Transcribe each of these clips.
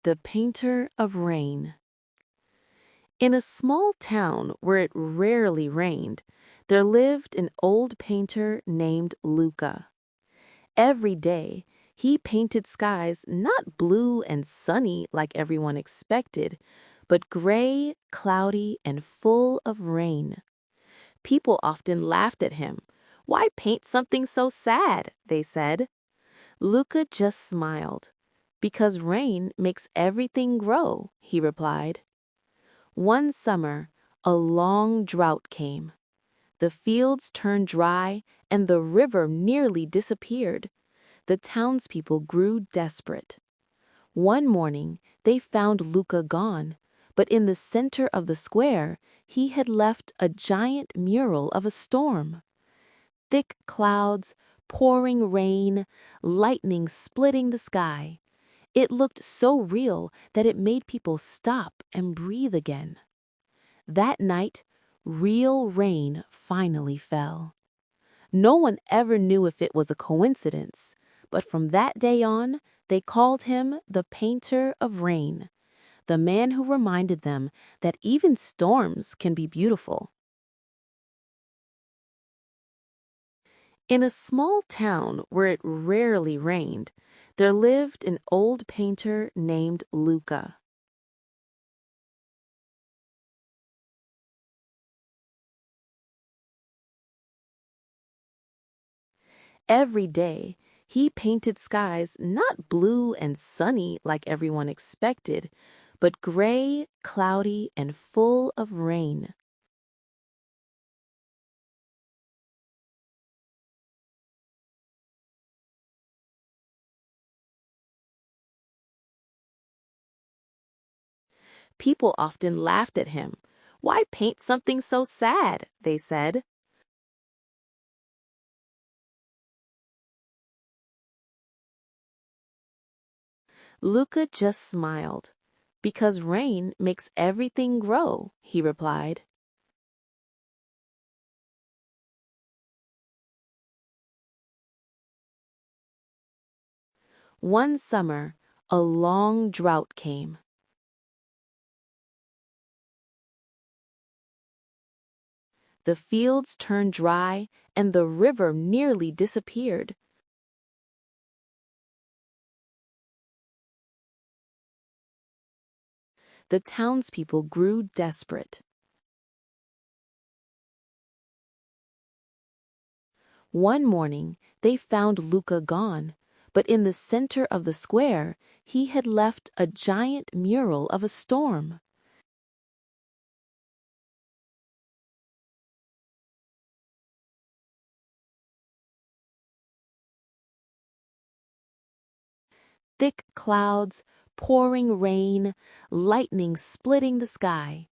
The Painter of Rain. In a small town where it rarely rained, there lived an old painter named Luca. Every day, he painted skies not blue and sunny like everyone expected, but gray, cloudy, and full of rain. People often laughed at him. "Why paint something so sad?" they said. Luca just smiled. "Because rain makes everything grow," he replied. One summer, a long drought came. The fields turned dry and the river nearly disappeared. The townspeople grew desperate. One morning, they found Luca gone, but in the center of the square, he had left a giant mural of a storm. Thick clouds, pouring rain, lightning splitting the sky. It looked so real that it made people stop and breathe again. That night, real rain finally fell. No one ever knew if it was a coincidence, but from that day on, they called him the Painter of Rain, the man who reminded them that even storms can be beautiful. In a small town where it rarely rained, there lived an old painter named Luca. Every day, he painted skies not blue and sunny like everyone expected, but gray, cloudy, and full of rain. People often laughed at him. "Why paint something so sad?" they said. Luca just smiled. "Because rain makes everything grow," he replied. One summer, a long drought came. The fields turned dry and the river nearly disappeared. The townspeople grew desperate. One morning, they found Luca gone, but in the center of the square, he had left a giant mural of a storm. Thick clouds, pouring rain, lightning splitting the sky.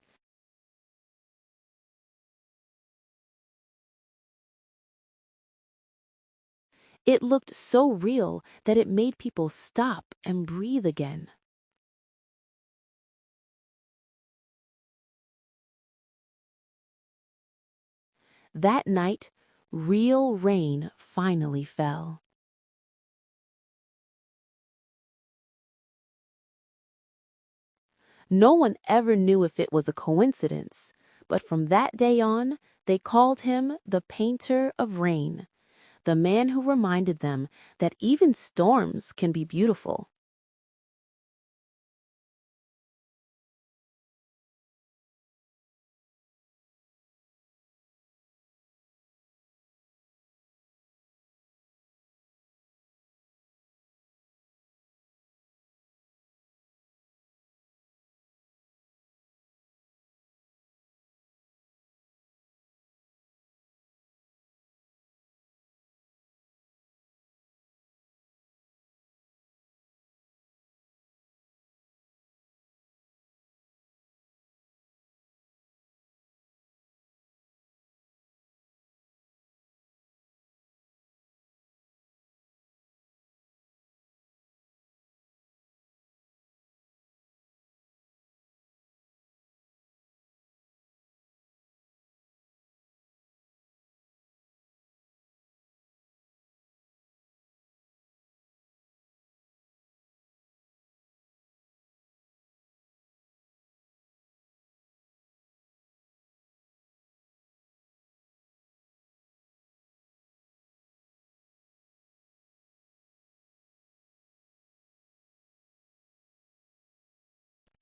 It looked so real that it made people stop and breathe again. That night, real rain finally fell. No one ever knew if it was a coincidence, but from that day on, they called him the Painter of Rain, the man who reminded them that even storms can be beautiful.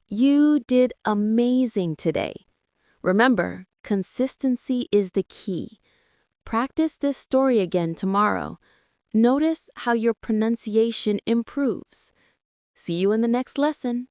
You did amazing today. Remember, consistency is the key. Practice this story again tomorrow. Notice how your pronunciation improves. See you in the next lesson.